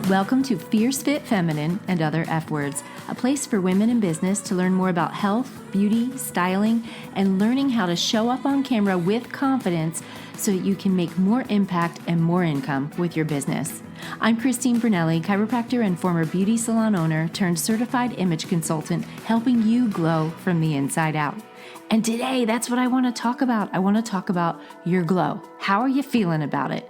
Welcome to Fierce Fit Feminine and Other F Words, a place for women in business to learn more about health, beauty, styling, and learning how to show up on camera with confidence so you can make more impact and more income with your business. I'm Christine Brunelli, chiropractor and former beauty salon owner turned certified image consultant, helping you glow from the inside out. And today, that's what I want to talk about. I want to talk about your glow. How are you feeling about it?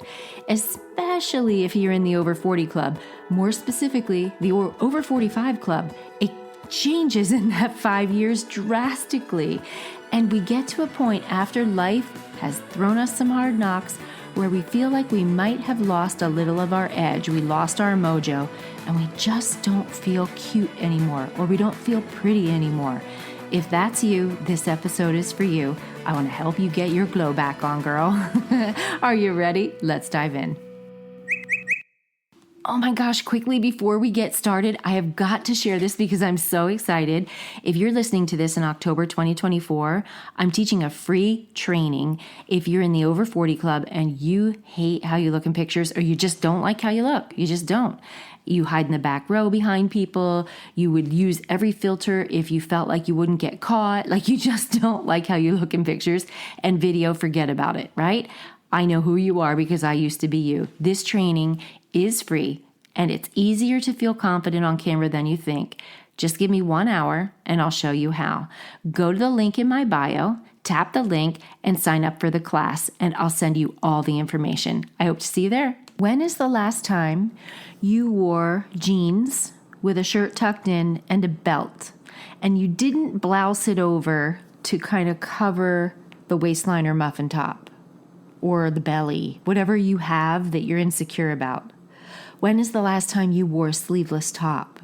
Especially if you're in the over 40 club, more specifically, the over 45 club. It changes in that 5 years drastically. And we get to a point after life has thrown us some hard knocks where we feel like we might have lost a little of our edge. We lost our mojo and we just don't feel cute anymore, or we don't feel pretty anymore. If that's you, this episode is for you. I want to help you get your glow back on, girl. Are you ready? Let's dive in. Oh my gosh, quickly before we get started, I have got to share this because I'm so excited. If you're listening to this in October 2024, I'm teaching a free training. If you're in the over 40 club and you hate how you look in pictures, or you just don't like how you look, you just don't. You hide in the back row behind people. You would use every filter if you felt like you wouldn't get caught. Like you just don't like how you look in pictures and video, forget about it, right? I know who you are because I used to be you. This training is free and it's easier to feel confident on camera than you think. Just give me 1 hour and I'll show you how. Go to the link in my bio, tap the link and sign up for the class and I'll send you all the information. I hope to see you there. When is the last time you wore jeans with a shirt tucked in and a belt and you didn't blouse it over to kind of cover the waistline or muffin top or the belly, whatever you have that you're insecure about? When is the last time you wore a sleeveless top?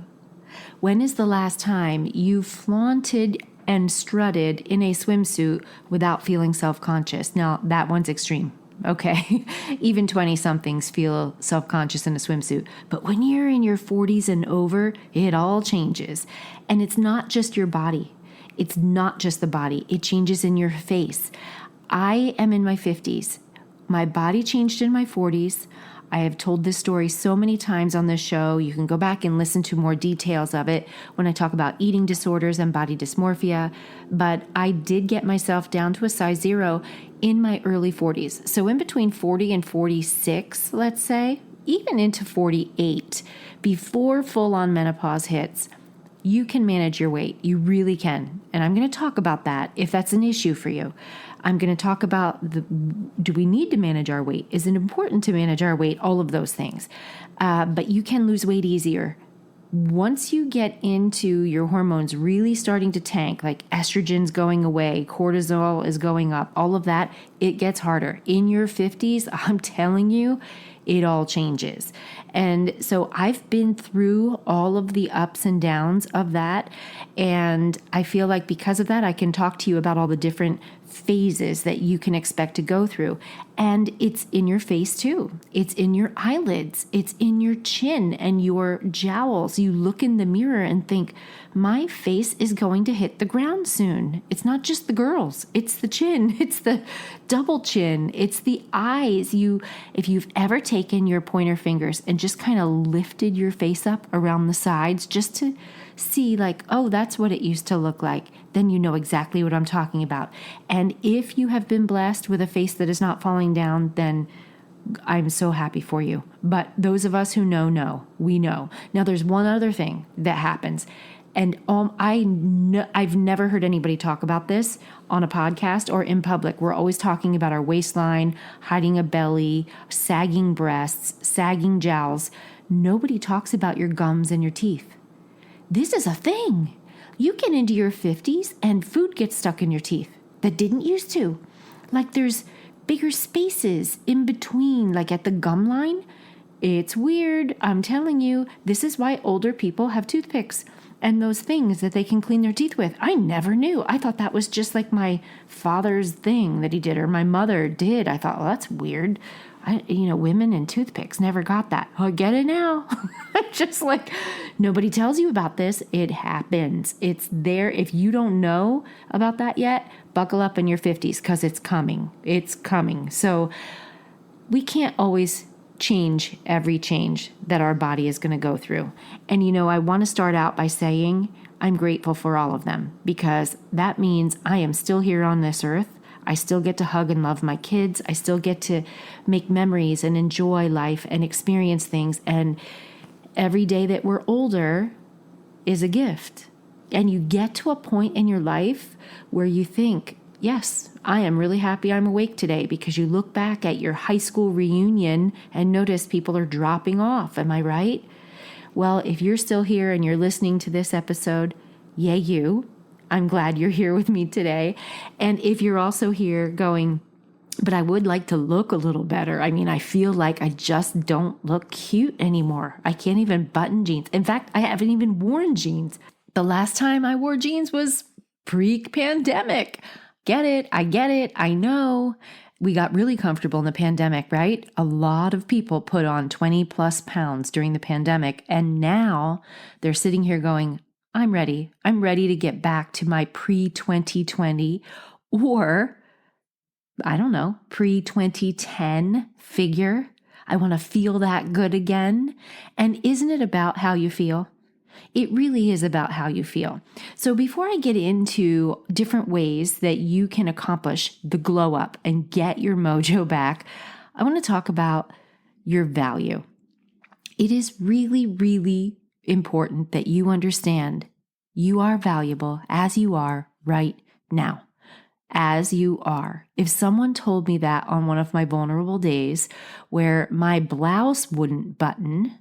When is the last time you flaunted and strutted in a swimsuit without feeling self-conscious? Now, that one's extreme. Okay, even 20-somethings feel self-conscious in a swimsuit. But when you're in your 40s and over, it all changes. And it's not just your body. It's not just the body. It changes in your face. I am in my 50s. My body changed in my 40s. I have told this story so many times on this show. You can go back and listen to more details of it when I talk about eating disorders and body dysmorphia. But I did get myself down to a size 0 in my early 40s. So in between 40 and 46, let's say, even into 48, before full-on menopause hits, you can manage your weight. You really can. And I'm going to talk about that if that's an issue for you. I'm going to talk about do we need to manage our weight? Is it important to manage our weight? All of those things. But you can lose weight easier. Once you get into your hormones really starting to tank, like estrogen's going away, cortisol is going up, all of that, it gets harder. In your 50s, I'm telling you, it all changes. And so I've been through all of the ups and downs of that. And I feel like because of that, I can talk to you about all the different phases that you can expect to go through. And it's in your face too. It's in your eyelids. It's in your chin and your jowls. You look in the mirror and think, my face is going to hit the ground soon. It's not just the girls. It's the chin. It's the double chin. It's the eyes. If you've ever taken your pointer fingers and just kind of lifted your face up around the sides just to see like, oh, that's what it used to look like, then you know exactly what I'm talking about. And if you have been blessed with a face that is not falling down, then I'm so happy for you. But those of us who know, we know. Now, there's one other thing that happens. And I've never heard anybody talk about this on a podcast or in public. We're always talking about our waistline, hiding a belly, sagging breasts, sagging jowls. Nobody talks about your gums and your teeth. This is a thing. You get into your 50s and food gets stuck in your teeth that didn't used to. Like there's bigger spaces in between, like at the gum line. It's weird. I'm telling you, this is why older people have toothpicks and those things that they can clean their teeth with. I never knew. I thought that was just like my father's thing that he did, or my mother did. I thought, well, that's weird. Women and toothpicks, never got that. I get it now. Just like nobody tells you about this. It happens. It's there. If you don't know about that yet, buckle up in your 50s because it's coming. It's coming. So we can't always change every change that our body is going to go through. And I want to start out by saying I'm grateful for all of them, because that means I am still here on this earth. I still get to hug and love my kids. I still get to make memories and enjoy life and experience things. And every day that we're older is a gift. And you get to a point in your life where you think, yes, I am really happy I'm awake today, because you look back at your high school reunion and notice people are dropping off. Am I right? Well, if you're still here and you're listening to this episode, yay you. I'm glad you're here with me today. And if you're also here going, but I would like to look a little better. I mean, I feel like I just don't look cute anymore. I can't even button jeans. In fact, I haven't even worn jeans. The last time I wore jeans was pre-pandemic. I get it. I know. We got really comfortable in the pandemic, right? A lot of people put on 20 plus pounds during the pandemic. And now they're sitting here going, I'm ready. I'm ready to get back to my pre-2020 or, I don't know, pre-2010 figure. I want to feel that good again. And isn't it about how you feel? It really is about how you feel. So before I get into different ways that you can accomplish the glow up and get your mojo back, I want to talk about your value. It is really, really important that you understand you are valuable as you are right now. As you are. If someone told me that on one of my vulnerable days where my blouse wouldn't button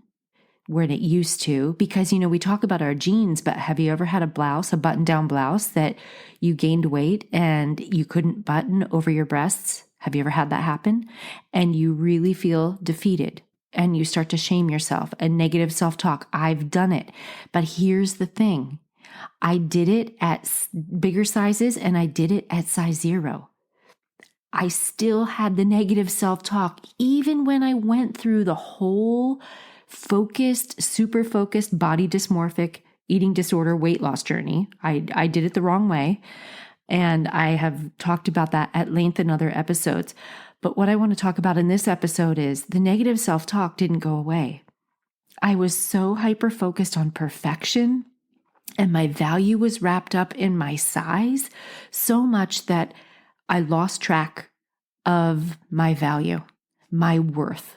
when it used to, because, we talk about our jeans, but have you ever had a button-down blouse that you gained weight and you couldn't button over your breasts? Have you ever had that happen? And you really feel defeated and you start to shame yourself and negative self-talk. I've done it. But here's the thing. I did it at bigger sizes and I did it at size 0. I still had the negative self-talk even when I went through the whole super focused, body dysmorphic eating disorder weight loss journey. I did it the wrong way. And I have talked about that at length in other episodes. But what I want to talk about in this episode is the negative self-talk didn't go away. I was so hyper-focused on perfection, and my value was wrapped up in my size so much that I lost track of my value, my worth.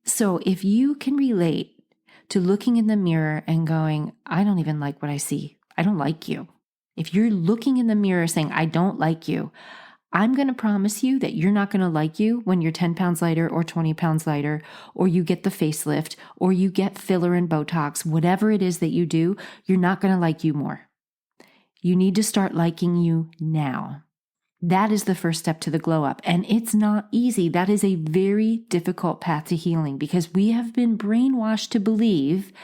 So if you can relate to looking in the mirror and going, I don't even like what I see. I don't like you. If you're looking in the mirror saying, I don't like you, I'm going to promise you that you're not going to like you when you're 10 pounds lighter or 20 pounds lighter, or you get the facelift, or you get filler and Botox, whatever it is that you do, you're not going to like you more. You need to start liking you now. That is the first step to the glow up. And it's not easy. That is a very difficult path to healing, because we have been brainwashed to believe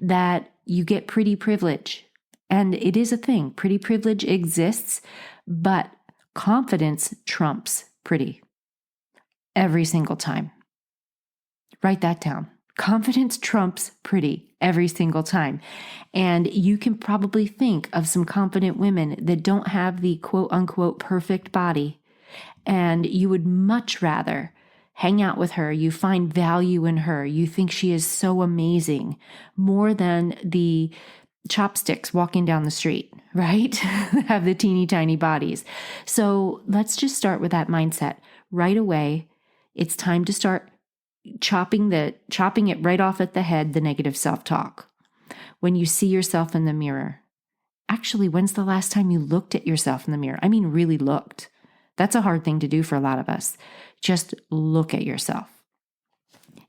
that you get pretty privilege. And it is a thing. Pretty privilege exists, but confidence trumps pretty every single time. Write that down. Confidence trumps pretty every single time. And you can probably think of some confident women that don't have the quote unquote perfect body, and you would much rather hang out with her. You find value in her. You think she is so amazing, more than the chopsticks walking down the street, right? Have the teeny tiny bodies. So let's just start with that mindset right away. It's time to start chopping it right off at the head, the negative self-talk. When you see yourself in the mirror, actually, when's the last time you looked at yourself in the mirror? I mean, really looked. That's a hard thing to do for a lot of us. Just look at yourself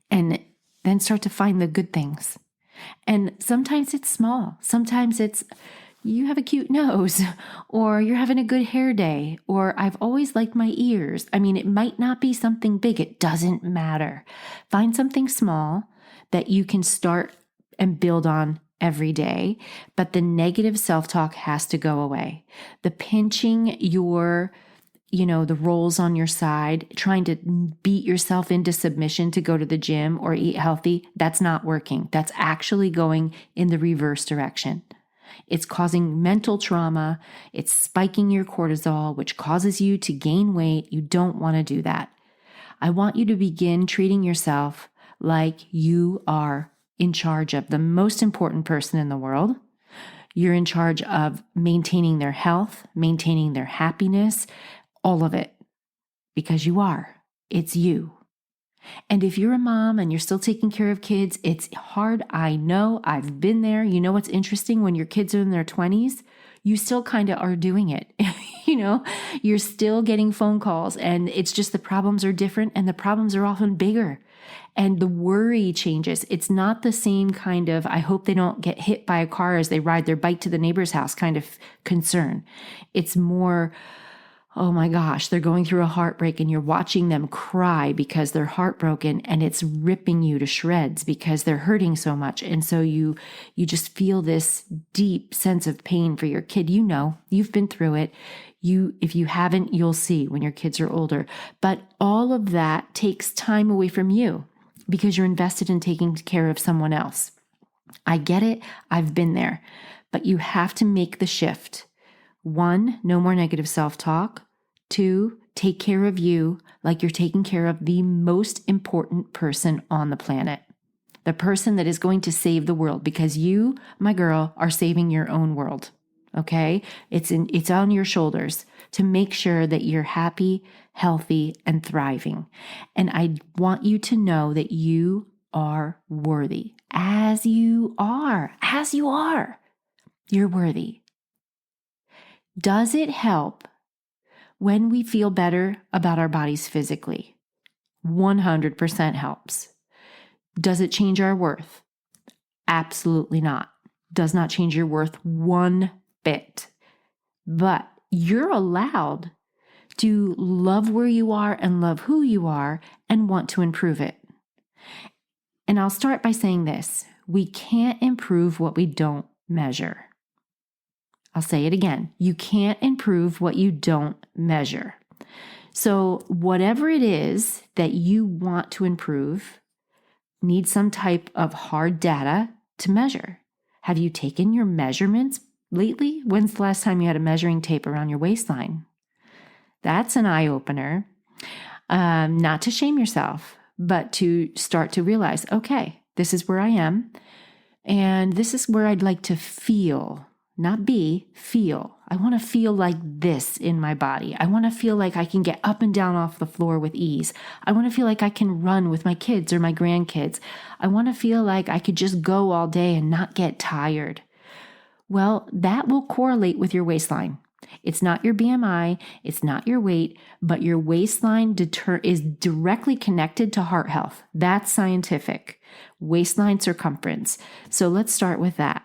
and then start to find the good things. And sometimes it's small. Sometimes it's you have a cute nose, or you're having a good hair day, or I've always liked my ears. I mean, it might not be something big. It doesn't matter. Find something small that you can start and build on every day. But the negative self-talk has to go away. The pinching the rolls on your side, trying to beat yourself into submission to go to the gym or eat healthy, that's not working. That's actually going in the reverse direction. It's causing mental trauma. It's spiking your cortisol, which causes you to gain weight. You don't want to do that. I want you to begin treating yourself like you are in charge of the most important person in the world. You're in charge of maintaining their health, maintaining their happiness, all of it, because you are. It's you. And if you're a mom and you're still taking care of kids, it's hard. I know. I've been there. You know what's interesting? When your kids are in their 20s, you still kind of are doing it. You're still getting phone calls, and it's just the problems are different and the problems are often bigger. And the worry changes. It's not the same kind of, I hope they don't get hit by a car as they ride their bike to the neighbor's house kind of concern. It's more, oh my gosh, they're going through a heartbreak and you're watching them cry because they're heartbroken, and it's ripping you to shreds because they're hurting so much. And so you just feel this deep sense of pain for your kid. You know, you've been through it. If you haven't, you'll see when your kids are older. But all of that takes time away from you because you're invested in taking care of someone else. I get it. I've been there. But you have to make the shift. 1, no more negative self-talk. 2, take care of you like you're taking care of the most important person on the planet. The person that is going to save the world, because you, my girl, are saving your own world. Okay? It's on your shoulders to make sure that you're happy, healthy, and thriving. And I want you to know that you are worthy. As you are. You're worthy. Does it help when we feel better about our bodies physically? 100% helps. Does it change our worth? Absolutely not. Does not change your worth one bit. But you're allowed to love where you are and love who you are and want to improve it. And I'll start by saying this. We can't improve what we don't measure. I'll say it again. You can't improve what you don't measure. So whatever it is that you want to improve needs some type of hard data to measure. Have you taken your measurements lately? When's the last time you had a measuring tape around your waistline? That's an eye-opener. Not to shame yourself, but to start to realize, okay, this is where I am, and this is where I'd like to feel. Not be, feel. I want to feel like this in my body. I want to feel like I can get up and down off the floor with ease. I want to feel like I can run with my kids or my grandkids. I want to feel like I could just go all day and not get tired. Well, that will correlate with your waistline. It's not your BMI, it's not your weight, but your waistline is directly connected to heart health. That's scientific. Waistline circumference. So let's start with that.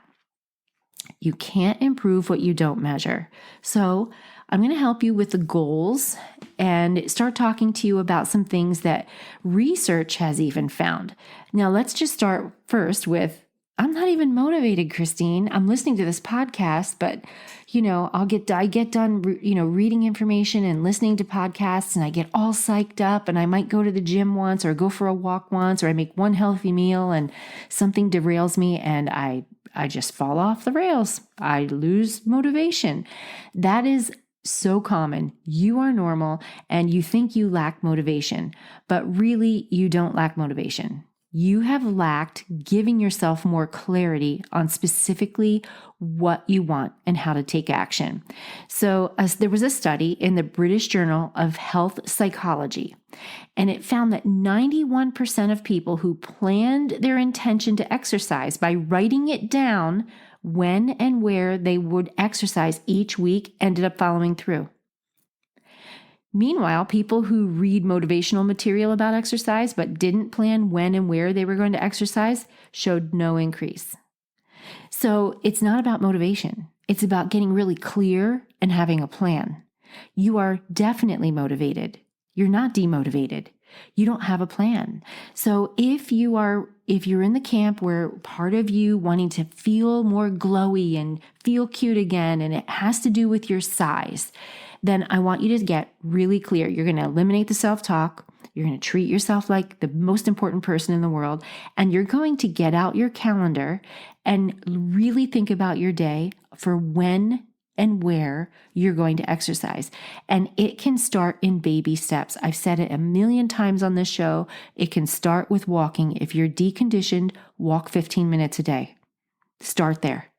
You can't improve what you don't measure. So I'm going to help you with the goals and start talking to you about some things that research has even found. Now, let's just start first with, I'm not even motivated, Christine. I'm listening to this podcast, but I get done, reading information and listening to podcasts, and I get all psyched up, and I might go to the gym once or go for a walk once, or I make one healthy meal and something derails me and I just fall off the rails. I lose motivation. That is so common. You are normal and you think you lack motivation, but really you don't lack motivation. You have lacked giving yourself more clarity on specifically what you want and how to take action. So there was a study in the British Journal of Health Psychology, and it found that 91% of people who planned their intention to exercise by writing it down when and where they would exercise each week ended up following through. Meanwhile, people who read motivational material about exercise but didn't plan when and where they were going to exercise showed no increase. So it's not about motivation. It's about getting really clear and having a plan. You are definitely motivated. You're not demotivated. You don't have a plan. So if you're in the camp where part of you wanting to feel more glowy and feel cute again, and it has to do with your size, then I want you to get really clear. You're going to eliminate the self-talk. You're going to treat yourself like the most important person in the world. And you're going to get out your calendar and really think about your day for when and where you're going to exercise. And it can start in baby steps. I've said it a million times on this show. It can start with walking. If you're deconditioned, walk 15 minutes a day. Start there.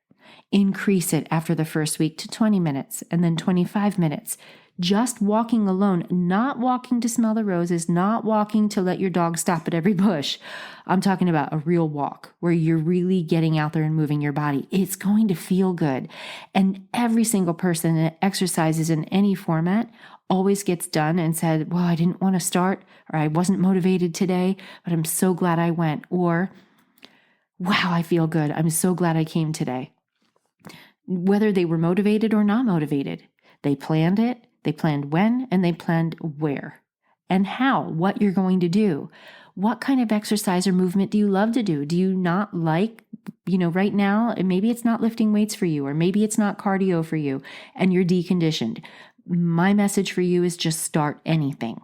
Increase it after the first week to 20 minutes and then 25 minutes. Just walking alone, not walking to smell the roses, not walking to let your dog stop at every bush. I'm talking about a real walk where you're really getting out there and moving your body. It's going to feel good. And every single person that exercises in any format always gets done and said, well, I didn't want to start, or I wasn't motivated today, but I'm so glad I went. Or, wow, I feel good. I'm so glad I came today. Whether they were motivated or not motivated, they planned it. They planned when, and they planned where and how, what you're going to do. What kind of exercise or movement do you love to do? Do you not like, right now, maybe it's not lifting weights for you, or maybe it's not cardio for you, and you're deconditioned. My message for you is just start anything,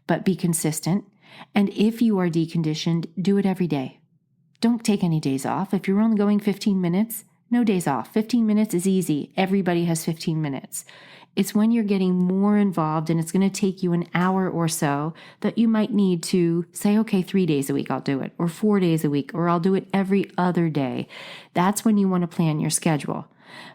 but be consistent. And if you are deconditioned, do it every day. Don't take any days off. If you're only going 15 minutes, no days off. 15 minutes is easy. Everybody has 15 minutes. It's when you're getting more involved and it's going to take you an hour or so that you might need to say, okay, 3 days a week I'll do it, or 4 days a week, or I'll do it every other day. That's when you want to plan your schedule.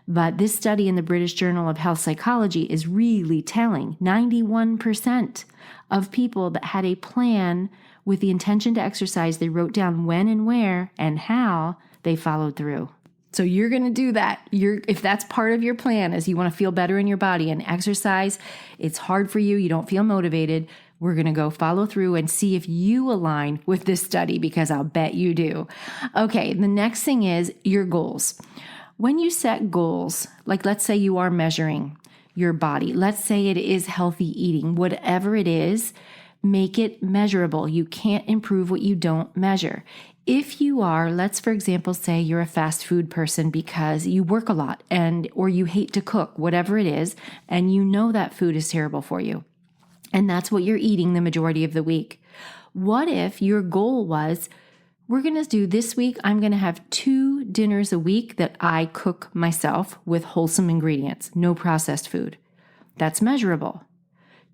But this study in the British Journal of Health Psychology is really telling. 91% of people that had a plan with the intention to exercise, they wrote down when and where and how, they followed through. So you're going to do that. If that's part of your plan, is you want to feel better in your body and exercise, it's hard for you, you don't feel motivated, we're going to go follow through and see if you align with this study, because I'll bet you do. Okay, the next thing is your goals. When you set goals, like let's say you are measuring your body, let's say it is healthy eating, whatever it is, make it measurable. You can't improve what you don't measure. If you are, let's for example say you're a fast food person because you work a lot or you hate to cook, whatever it is, and you know that food is terrible for you, and that's what you're eating the majority of the week. What if your goal was, we're going to do this week, I'm going to have 2 dinners a week that I cook myself with wholesome ingredients, no processed food. That's measurable.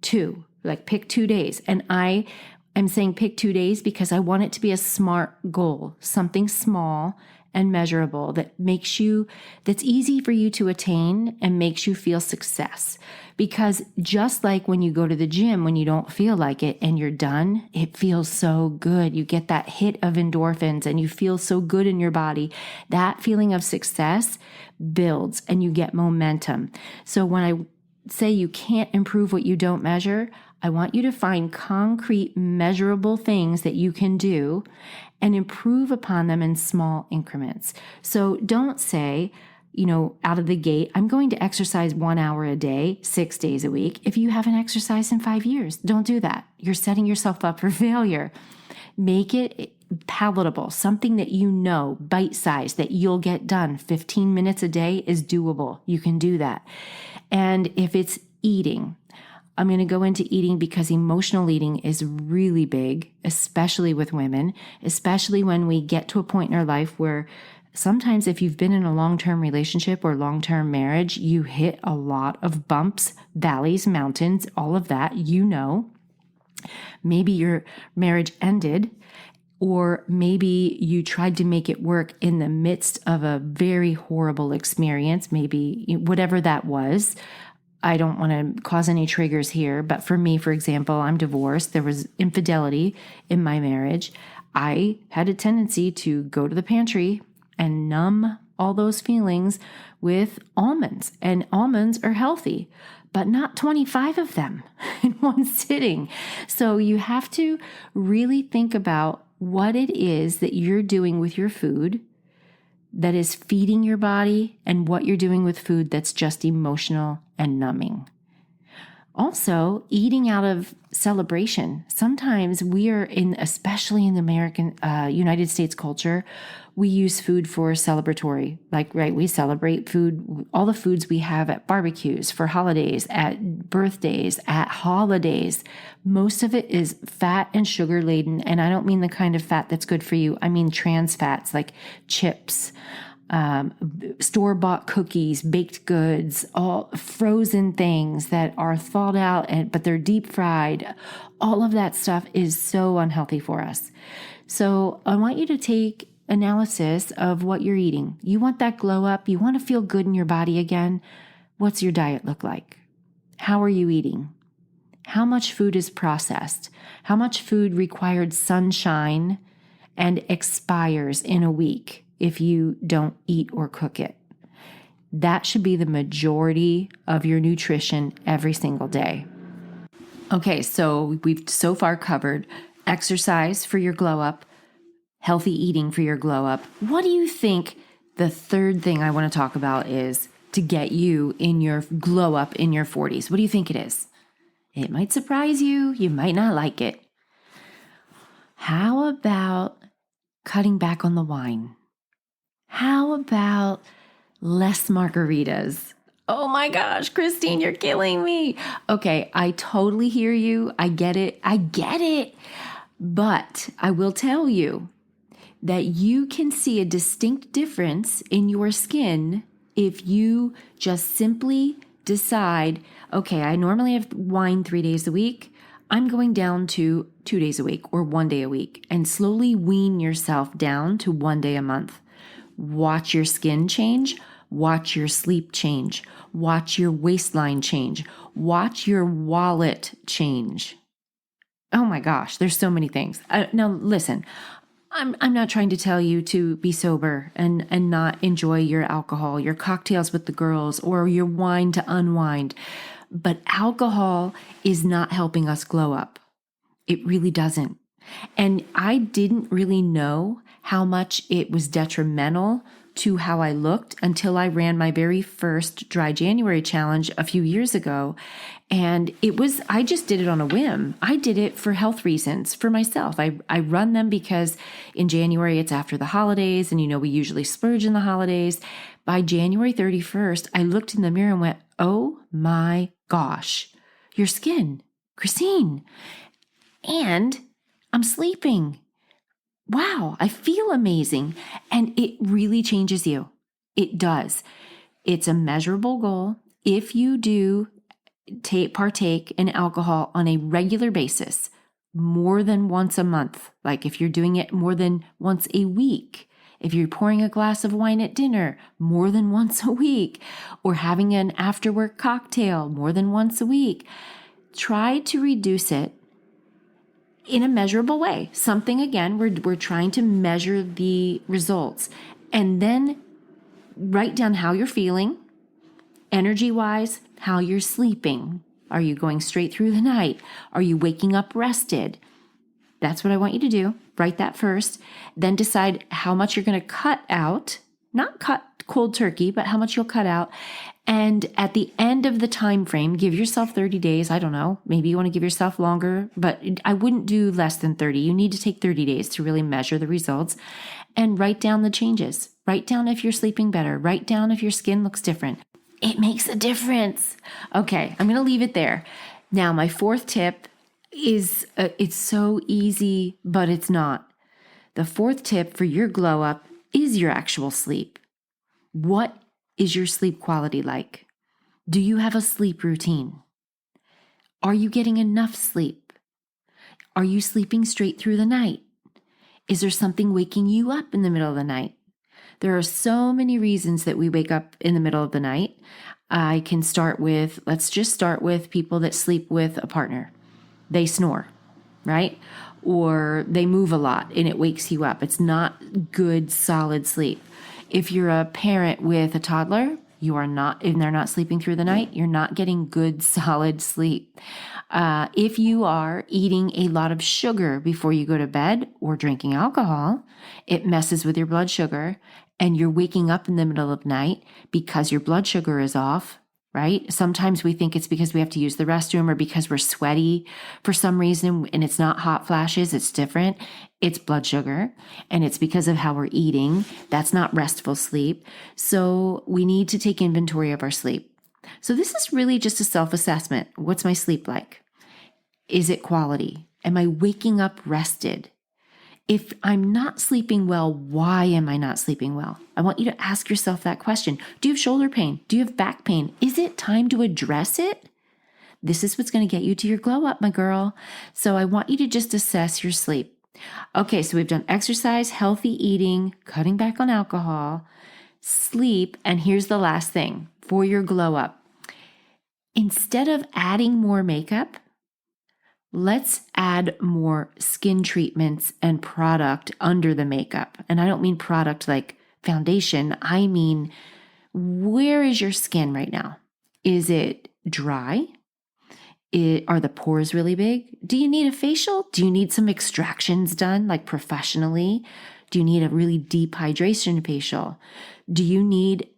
2, like pick 2 days. And I'm saying pick 2 days because I want it to be a smart goal, something small and measurable that's easy for you to attain and makes you feel success. Because just like when you go to the gym, when you don't feel like it and you're done, it feels so good. You get that hit of endorphins and you feel so good in your body. That feeling of success builds and you get momentum. So when I say you can't improve what you don't measure, I want you to find concrete, measurable things that you can do and improve upon them in small increments. So don't say, out of the gate, I'm going to exercise 1 hour a day, 6 days a week. If you haven't exercised in 5 years, don't do that. You're setting yourself up for failure. Make it palatable, something that bite-sized, that you'll get done. 15 minutes a day is doable. You can do that. And if it's eating, I'm going to go into eating because emotional eating is really big, especially with women, especially when we get to a point in our life where sometimes if you've been in a long-term relationship or long-term marriage, you hit a lot of bumps, valleys, mountains, all of that, Maybe your marriage ended, or maybe you tried to make it work in the midst of a very horrible experience, maybe whatever that was. I don't want to cause any triggers here, but for me, for example, I'm divorced. There was infidelity in my marriage. I had a tendency to go to the pantry and numb all those feelings with almonds, and almonds are healthy, but not 25 of them in one sitting. So you have to really think about what it is that you're doing with your food that is feeding your body and what you're doing with food that's just emotional and numbing. Also, eating out of celebration. Sometimes especially in the United States culture, we use food for celebratory. We celebrate food, all the foods we have at barbecues, for holidays, at birthdays, at holidays. Most of it is fat and sugar laden. And I don't mean the kind of fat that's good for you. I mean trans fats like chips, store-bought cookies, baked goods, all frozen things that are thawed out but they're deep fried. All of that stuff is so unhealthy for us. So I want you to take analysis of what you're eating. You want that glow up. You want to feel good in your body again. What's your diet look like? How are you eating? How much food is processed? How much food required sunshine and expires in a week if you don't eat or cook it? That should be the majority of your nutrition every single day. Okay, so we've so far covered exercise for your glow up, healthy eating for your glow up. What do you think the third thing I want to talk about is to get you in your glow up in your 40s? What do you think it is? It might surprise you. You might not like it. How about cutting back on the wine? How about less margaritas? Oh my gosh, Christine, you're killing me. Okay, I totally hear you. I get it. But I will tell you that you can see a distinct difference in your skin if you just simply decide, okay, I normally have wine 3 days a week. I'm going down to 2 days a week or 1 day a week, and slowly wean yourself down to 1 day a month. Watch your skin change. Watch your sleep change. Watch your waistline change. Watch your wallet change. Oh my gosh, there's so many things. Now listen, I'm not trying to tell you to be sober and not enjoy your alcohol, your cocktails with the girls, or your wine to unwind. But alcohol is not helping us glow up. It really doesn't. And I didn't really know how much it was detrimental to how I looked until I ran my very first Dry January challenge a few years ago. And I just did it on a whim. I did it for health reasons for myself. I run them because in January, it's after the holidays. And we usually splurge in the holidays. By January 31st, I looked in the mirror and went, oh my gosh, your skin, Christine. And I'm sleeping. Wow, I feel amazing. And it really changes you. It does. It's a measurable goal. If you do partake in alcohol on a regular basis, more than once a month, like if you're doing it more than once a week, if you're pouring a glass of wine at dinner more than once a week, or having an after-work cocktail more than once a week, try to reduce it in a measurable way. Something, again, we're trying to measure the results. And then write down how you're feeling, energy-wise, how you're sleeping. Are you going straight through the night? Are you waking up rested? That's what I want you to do. Write that first. Then decide how much you're going to cut out. Not cut cold turkey, but how much you'll cut out. And at the end of the time frame, give yourself 30 days. I don't know. Maybe you want to give yourself longer, but I wouldn't do less than 30. You need to take 30 days to really measure the results and write down the changes. Write down if you're sleeping better. Write down if your skin looks different. It makes a difference. Okay, I'm going to leave it there. Now, my fourth tip is, it's so easy, but it's not. The fourth tip for your glow up is your actual sleep. What is your sleep quality like? Do you have a sleep routine? Are you getting enough sleep? Are you sleeping straight through the night? Is there something waking you up in the middle of the night? There are so many reasons that we wake up in the middle of the night. Let's just start with people that sleep with a partner. They snore, right? Or they move a lot and it wakes you up. It's not good, solid sleep. If you're a parent with a toddler, and they're not sleeping through the night, you're not getting good, solid sleep. If you are eating a lot of sugar before you go to bed or drinking alcohol, it messes with your blood sugar and you're waking up in the middle of the night because your blood sugar is off, right? Sometimes we think it's because we have to use the restroom or because we're sweaty for some reason, and it's not hot flashes, it's different. It's blood sugar, and it's because of how we're eating. That's not restful sleep. So we need to take inventory of our sleep. So this is really just a self-assessment. What's my sleep like? Is it quality? Am I waking up rested? If I'm not sleeping well, why am I not sleeping well? I want you to ask yourself that question. Do you have shoulder pain? Do you have back pain? Is it time to address it? This is what's going to get you to your glow up, my girl. So I want you to just assess your sleep. Okay, so we've done exercise, healthy eating, cutting back on alcohol, sleep, and here's the last thing for your glow up. Instead of adding more makeup, let's add more skin treatments and product under the makeup. And I don't mean product like foundation. I mean, where is your skin right now? Is it dry? Are the pores really big? Do you need a facial? Do you need some extractions done, like professionally? Do you need a really deep hydration facial? Do you need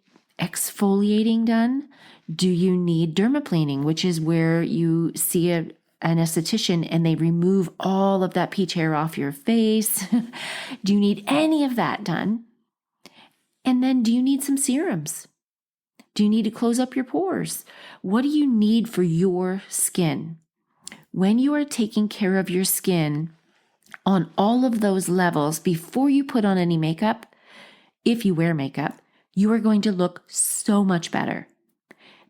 exfoliating done? Do you need dermaplaning, which is where you see an esthetician and they remove all of that peach hair off your face? Do you need any of that done? And then do you need some serums? Do you need to close up your pores? What do you need for your skin? When you are taking care of your skin on all of those levels before you put on any makeup, if you wear makeup, you are going to look so much better.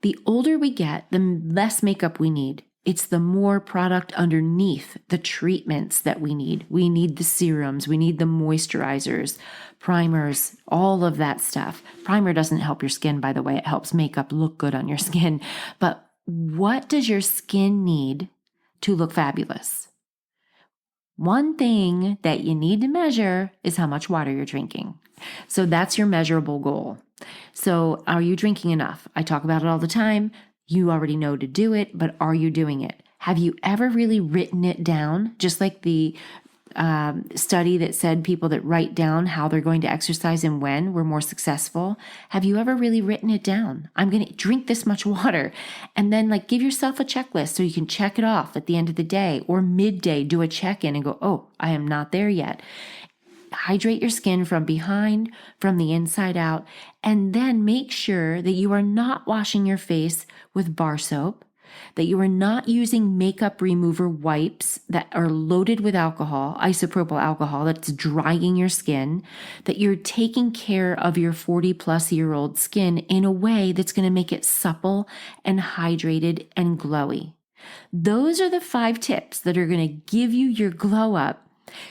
The older we get, the less makeup we need. It's the more product underneath the treatments that we need. We need the serums, we need the moisturizers, primers, all of that stuff. Primer doesn't help your skin, by the way. It helps makeup look good on your skin. But what does your skin need to look fabulous? One thing that you need to measure is how much water you're drinking. So that's your measurable goal. So are you drinking enough? I talk about it all the time. You already know to do it, but are you doing it? Have you ever really written it down? Just like the study that said people that write down how they're going to exercise and when were more successful. Have you ever really written it down? I'm going to drink this much water. And then like give yourself a checklist so you can check it off at the end of the day or midday, do a check-in and go, oh, I am not there yet. Hydrate your skin from behind, from the inside out, and then make sure that you are not washing your face with bar soap, that you are not using makeup remover wipes that are loaded with alcohol, isopropyl alcohol, that's drying your skin, that you're taking care of your 40-plus-year-old skin in a way that's going to make it supple and hydrated and glowy. Those are the 5 tips that are going to give you your glow up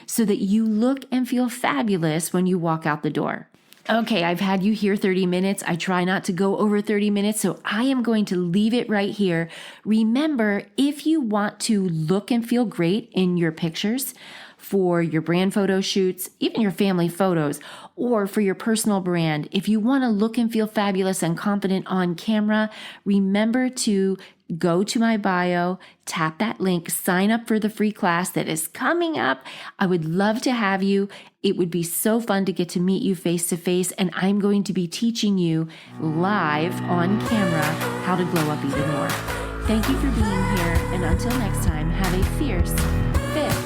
so that you look and feel fabulous when you walk out the door. Okay, I've had you here 30 minutes. I try not to go over 30 minutes, so I am going to leave it right here. Remember, if you want to look and feel great in your pictures, for your brand photo shoots, even your family photos, or for your personal brand, if you want to look and feel fabulous and confident on camera, remember to go to my bio, tap that link, sign up for the free class that is coming up. I would love to have you. It would be so fun to get to meet you face to face, and I'm going to be teaching you live on camera how to glow up even more. Thank you for being here, and until next time, have a fierce, fit,